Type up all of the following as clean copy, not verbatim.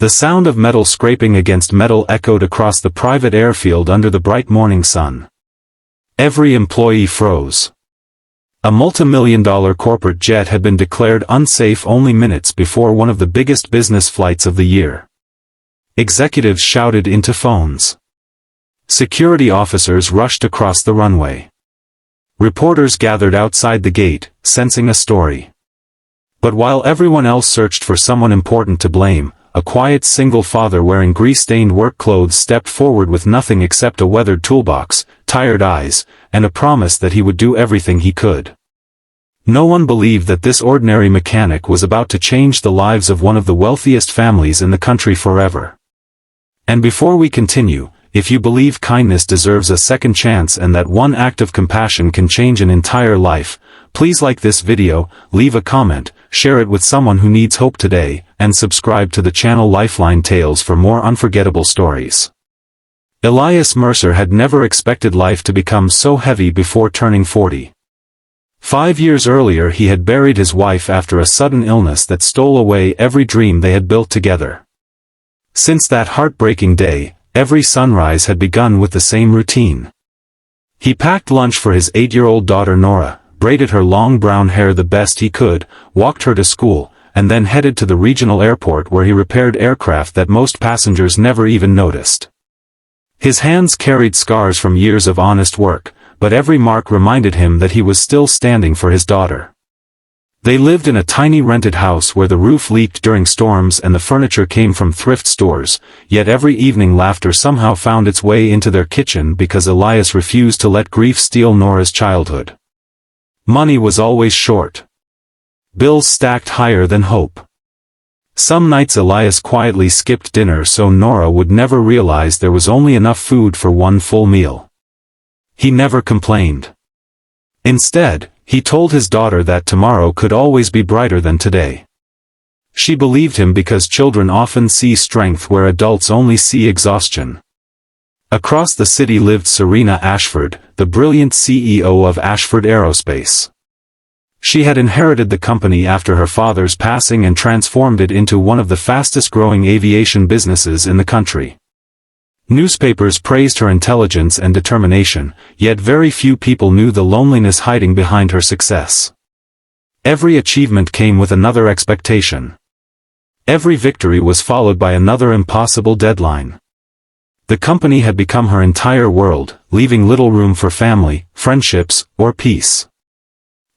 The sound of metal scraping against metal echoed across the private airfield under the bright morning sun. Every employee froze. A multi-million-dollar corporate jet had been declared unsafe only minutes before one of the biggest business flights of the year. Executives shouted into phones. Security officers rushed across the runway. Reporters gathered outside the gate, sensing a story. But while everyone else searched for someone important to blame, a quiet single father wearing grease-stained work clothes stepped forward with nothing except a weathered toolbox, tired eyes, and a promise that he would do everything he could. No one believed that this ordinary mechanic was about to change the lives of one of the wealthiest families in the country forever. And before we continue, if you believe kindness deserves a second chance and that one act of compassion can change an entire life, please like this video, leave a comment, share it with someone who needs hope today, and subscribe to the channel Lifeline Tales for more unforgettable stories. Elias Mercer had never expected life to become so heavy before turning 40. 5 years earlier he had buried his wife after a sudden illness that stole away every dream they had built together. Since that heartbreaking day, every sunrise had begun with the same routine. He packed lunch for his 8-year-old daughter Nora, braided her long brown hair the best he could, walked her to school, and then headed to the regional airport where he repaired aircraft that most passengers never even noticed. His hands carried scars from years of honest work, but every mark reminded him that he was still standing for his daughter. They lived in a tiny rented house where the roof leaked during storms and the furniture came from thrift stores, yet every evening laughter somehow found its way into their kitchen because Elias refused to let grief steal Nora's childhood. Money was always short. Bills stacked higher than hope. Some nights Elias quietly skipped dinner so Nora would never realize there was only enough food for one full meal. He never complained. Instead, he told his daughter that tomorrow could always be brighter than today. She believed him because children often see strength where adults only see exhaustion. Across the city lived Serena Ashford, the brilliant CEO of Ashford Aerospace. She had inherited the company after her father's passing and transformed it into one of the fastest-growing aviation businesses in the country. Newspapers praised her intelligence and determination, yet very few people knew the loneliness hiding behind her success. Every achievement came with another expectation. Every victory was followed by another impossible deadline. The company had become her entire world, leaving little room for family, friendships, or peace.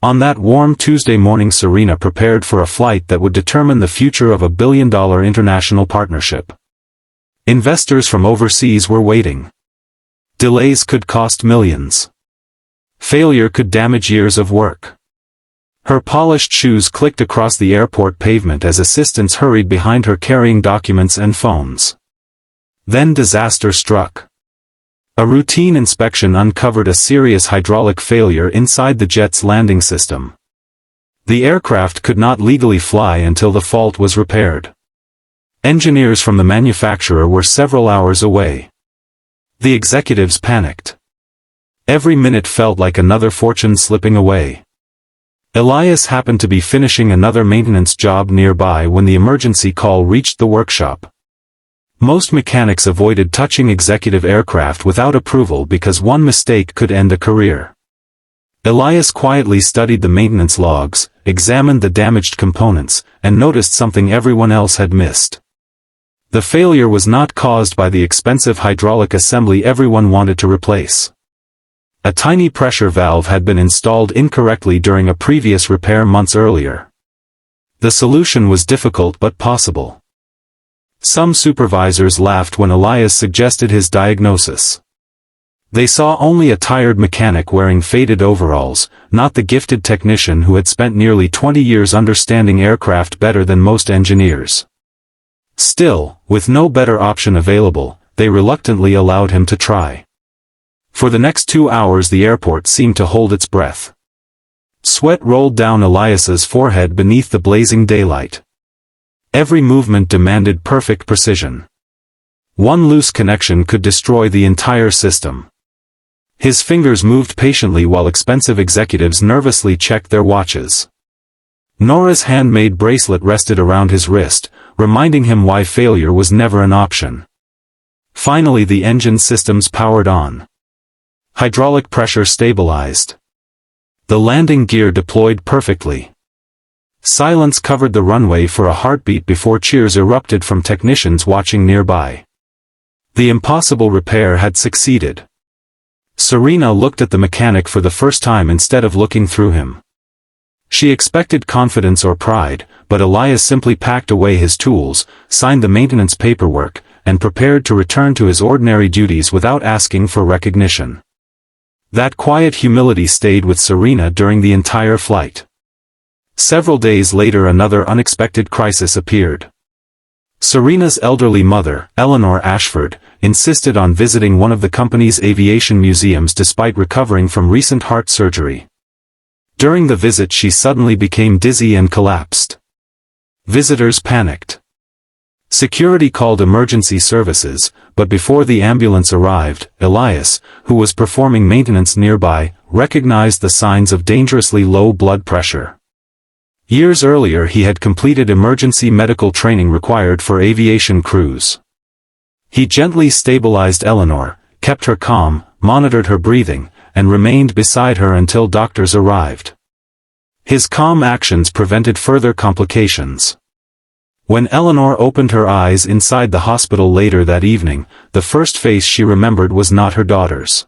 On that warm Tuesday morning Serena prepared for a flight that would determine the future of a billion-dollar international partnership. Investors from overseas were waiting. Delays could cost millions. Failure could damage years of work. Her polished shoes clicked across the airport pavement as assistants hurried behind her carrying documents and phones. Then disaster struck. A routine inspection uncovered a serious hydraulic failure inside the jet's landing system. The aircraft could not legally fly until the fault was repaired. Engineers from the manufacturer were several hours away. The executives panicked. Every minute felt like another fortune slipping away. Elias happened to be finishing another maintenance job nearby when the emergency call reached the workshop. Most mechanics avoided touching executive aircraft without approval because one mistake could end a career. Elias quietly studied the maintenance logs, examined the damaged components, and noticed something everyone else had missed. The failure was not caused by the expensive hydraulic assembly everyone wanted to replace. A tiny pressure valve had been installed incorrectly during a previous repair months earlier. The solution was difficult but possible. Some supervisors laughed when Elias suggested his diagnosis. They saw only a tired mechanic wearing faded overalls, not the gifted technician who had spent nearly 20 years understanding aircraft better than most engineers. Still, with no better option available, they reluctantly allowed him to try. For the next 2 hours the airport seemed to hold its breath. Sweat rolled down Elias's forehead beneath the blazing daylight. Every movement demanded perfect precision. One loose connection could destroy the entire system. His fingers moved patiently while expensive executives nervously checked their watches. Nora's handmade bracelet rested around his wrist, reminding him why failure was never an option. Finally, the engine systems powered on. Hydraulic pressure stabilized. The landing gear deployed perfectly. Silence covered the runway for a heartbeat before cheers erupted from technicians watching nearby. The impossible repair had succeeded. Serena looked at the mechanic for the first time instead of looking through him. She expected confidence or pride, but Elias simply packed away his tools, signed the maintenance paperwork, and prepared to return to his ordinary duties without asking for recognition. That quiet humility stayed with Serena during the entire flight. Several days later, another unexpected crisis appeared. Serena's elderly mother, Eleanor Ashford, insisted on visiting one of the company's aviation museums despite recovering from recent heart surgery. During the visit, she suddenly became dizzy and collapsed. Visitors panicked. Security called emergency services, but before the ambulance arrived, Elias, who was performing maintenance nearby, recognized the signs of dangerously low blood pressure. Years earlier, he had completed emergency medical training required for aviation crews. He gently stabilized Eleanor, kept her calm, monitored her breathing, and remained beside her until doctors arrived. His calm actions prevented further complications. When Eleanor opened her eyes inside the hospital later that evening, the first face she remembered was not her daughter's.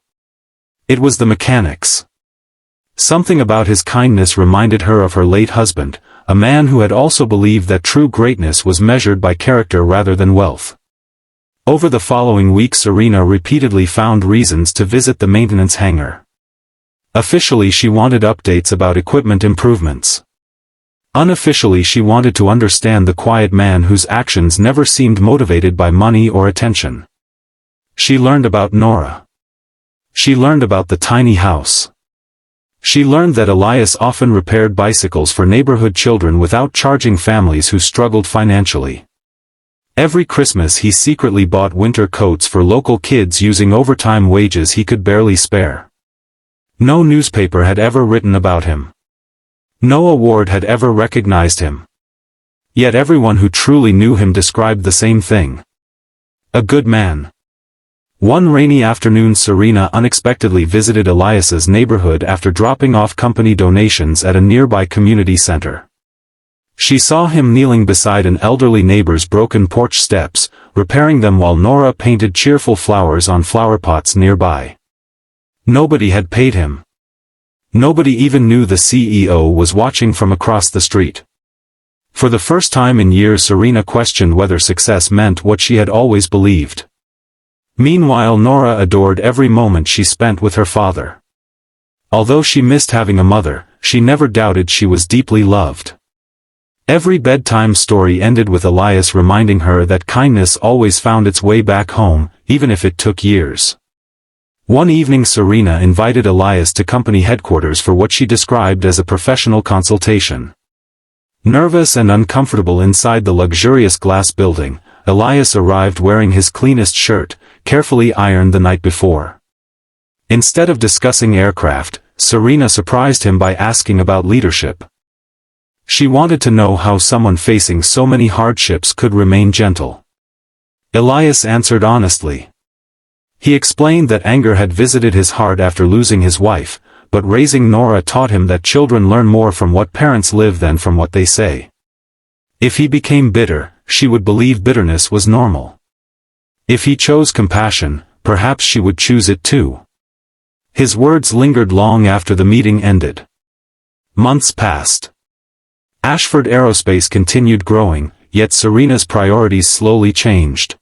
It was the mechanic's. Something about his kindness reminded her of her late husband, a man who had also believed that true greatness was measured by character rather than wealth. Over the following week, Serena repeatedly found reasons to visit the maintenance hangar. Officially, she wanted updates about equipment improvements. Unofficially, she wanted to understand the quiet man whose actions never seemed motivated by money or attention. She learned about Nora. She learned about the tiny house. She learned that Elias often repaired bicycles for neighborhood children without charging families who struggled financially. Every Christmas, he secretly bought winter coats for local kids using overtime wages he could barely spare. No newspaper had ever written about him. No award had ever recognized him. Yet everyone who truly knew him described the same thing. A good man. One rainy afternoon, Serena unexpectedly visited Elias's neighborhood after dropping off company donations at a nearby community center. She saw him kneeling beside an elderly neighbor's broken porch steps, repairing them while Nora painted cheerful flowers on flower pots nearby. Nobody had paid him. Nobody even knew the CEO was watching from across the street. For the first time in years, Serena questioned whether success meant what she had always believed. Meanwhile, Nora adored every moment she spent with her father. Although she missed having a mother, she never doubted she was deeply loved. Every bedtime story ended with Elias reminding her that kindness always found its way back home, even if it took years. One evening, Serena invited Elias to company headquarters for what she described as a professional consultation. Nervous and uncomfortable inside the luxurious glass building, Elias arrived wearing his cleanest shirt, carefully ironed the night before. Instead of discussing aircraft, Serena surprised him by asking about leadership. She wanted to know how someone facing so many hardships could remain gentle. Elias answered honestly. He explained that anger had visited his heart after losing his wife, but raising Nora taught him that children learn more from what parents live than from what they say. If he became bitter, she would believe bitterness was normal. If he chose compassion, perhaps she would choose it too. His words lingered long after the meeting ended. Months passed. Ashford Aerospace continued growing, yet Serena's priorities slowly changed.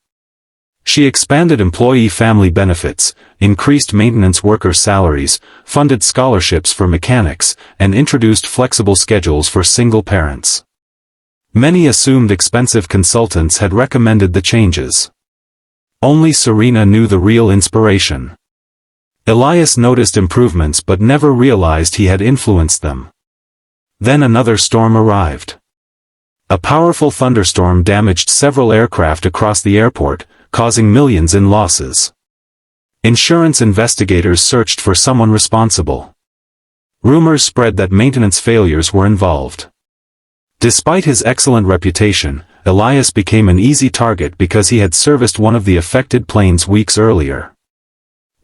She expanded employee family benefits, increased maintenance worker salaries, funded scholarships for mechanics, and introduced flexible schedules for single parents. Many assumed expensive consultants had recommended the changes. Only Serena knew the real inspiration. Elias noticed improvements but never realized he had influenced them. Then another storm arrived. A powerful thunderstorm damaged several aircraft across the airport, causing millions in losses. Insurance investigators searched for someone responsible. Rumors spread that maintenance failures were involved. Despite his excellent reputation, Elias became an easy target because he had serviced one of the affected planes weeks earlier.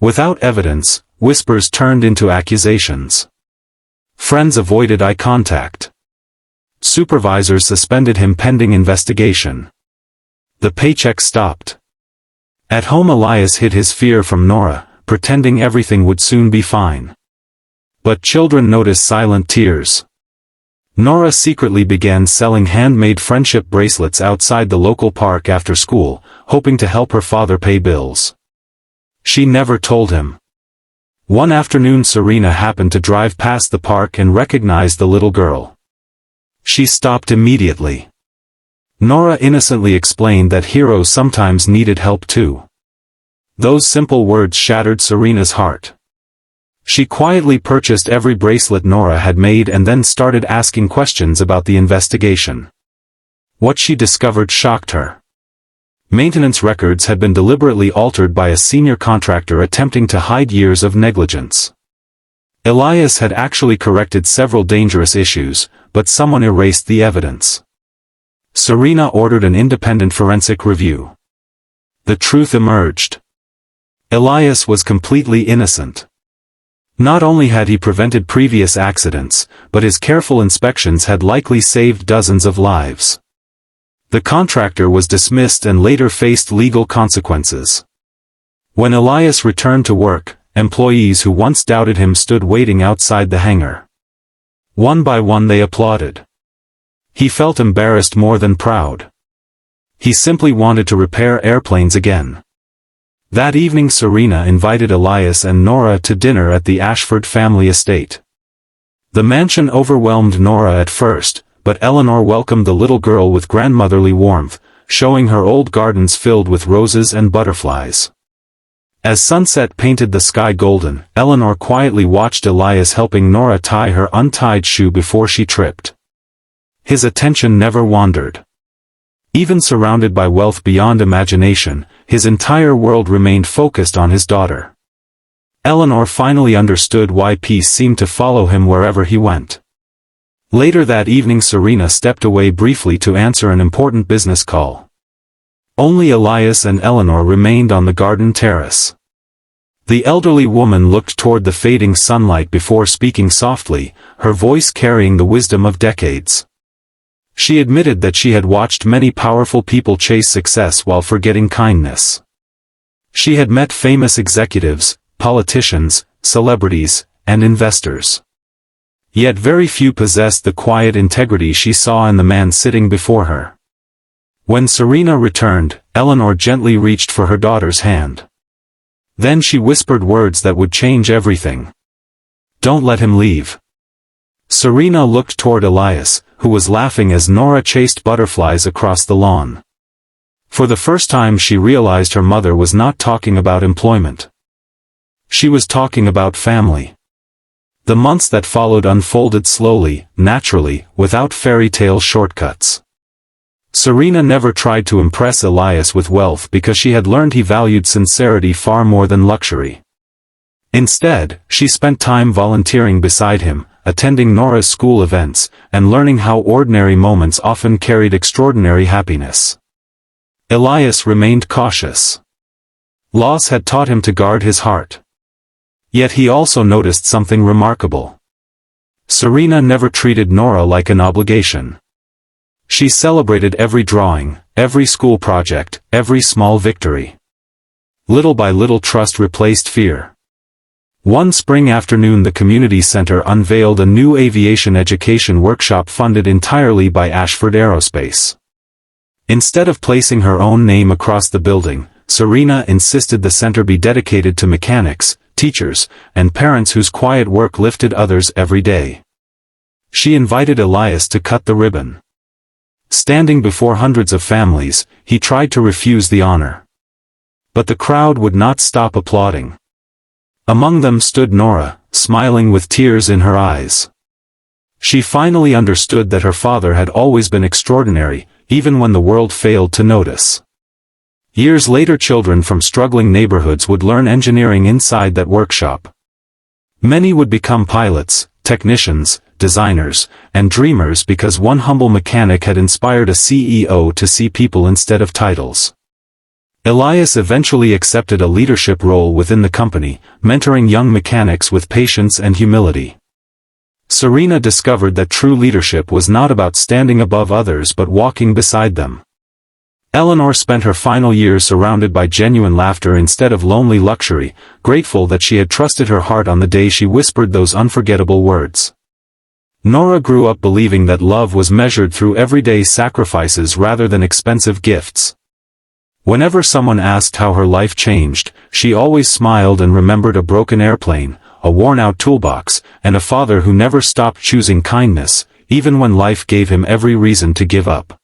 Without evidence, whispers turned into accusations. Friends avoided eye contact. Supervisors suspended him pending investigation. The paycheck stopped. At home, Elias hid his fear from Nora, pretending everything would soon be fine. But children noticed silent tears. Nora secretly began selling handmade friendship bracelets outside the local park after school, hoping to help her father pay bills. She never told him. One afternoon, Serena happened to drive past the park and recognized the little girl. She stopped immediately. Nora innocently explained that heroes sometimes needed help too. Those simple words shattered Serena's heart. She quietly purchased every bracelet Nora had made and then started asking questions about the investigation. What she discovered shocked her. Maintenance records had been deliberately altered by a senior contractor attempting to hide years of negligence. Elias had actually corrected several dangerous issues, but someone erased the evidence. Serena ordered an independent forensic review. The truth emerged. Elias was completely innocent. Not only had he prevented previous accidents, but his careful inspections had likely saved dozens of lives. The contractor was dismissed and later faced legal consequences. When Elias returned to work, employees who once doubted him stood waiting outside the hangar. One by one they applauded. He felt embarrassed more than proud. He simply wanted to repair airplanes again. That evening, Serena invited Elias and Nora to dinner at the Ashford family estate. The mansion overwhelmed Nora at first, but Eleanor welcomed the little girl with grandmotherly warmth, showing her old gardens filled with roses and butterflies. As sunset painted the sky golden, Eleanor quietly watched Elias helping Nora tie her untied shoe before she tripped. His attention never wandered. Even surrounded by wealth beyond imagination, his entire world remained focused on his daughter. Eleanor finally understood why peace seemed to follow him wherever he went. Later that evening, Serena stepped away briefly to answer an important business call. Only Elias and Eleanor remained on the garden terrace. The elderly woman looked toward the fading sunlight before speaking softly, her voice carrying the wisdom of decades. She admitted that she had watched many powerful people chase success while forgetting kindness. She had met famous executives, politicians, celebrities, and investors. Yet very few possessed the quiet integrity she saw in the man sitting before her. When Serena returned, Eleanor gently reached for her daughter's hand. Then she whispered words that would change everything. "Don't let him leave." Serena looked toward Elias, who was laughing as Nora chased butterflies across the lawn. For the first time she realized her mother was not talking about employment. She was talking about family. The months that followed unfolded slowly, naturally, without fairy tale shortcuts. Serena never tried to impress Elias with wealth because she had learned he valued sincerity far more than luxury. Instead, she spent time volunteering beside him, attending Nora's school events, and learning how ordinary moments often carried extraordinary happiness. Elias remained cautious. Loss had taught him to guard his heart. Yet he also noticed something remarkable. Serena never treated Nora like an obligation. She celebrated every drawing, every school project, every small victory. Little by little trust replaced fear. One spring afternoon, the community center unveiled a new aviation education workshop funded entirely by Ashford Aerospace. Instead of placing her own name across the building, Serena insisted the center be dedicated to mechanics, teachers, and parents whose quiet work lifted others every day. She invited Elias to cut the ribbon. Standing before hundreds of families, he tried to refuse the honor. But the crowd would not stop applauding. Among them stood Nora, smiling with tears in her eyes. She finally understood that her father had always been extraordinary, even when the world failed to notice. Years later, children from struggling neighborhoods would learn engineering inside that workshop. Many would become pilots, technicians, designers, and dreamers because one humble mechanic had inspired a CEO to see people instead of titles. Elias eventually accepted a leadership role within the company, mentoring young mechanics with patience and humility. Serena discovered that true leadership was not about standing above others but walking beside them. Eleanor spent her final years surrounded by genuine laughter instead of lonely luxury, grateful that she had trusted her heart on the day she whispered those unforgettable words. Nora grew up believing that love was measured through everyday sacrifices rather than expensive gifts. Whenever someone asked how her life changed, she always smiled and remembered a broken airplane, a worn-out toolbox, and a father who never stopped choosing kindness, even when life gave him every reason to give up.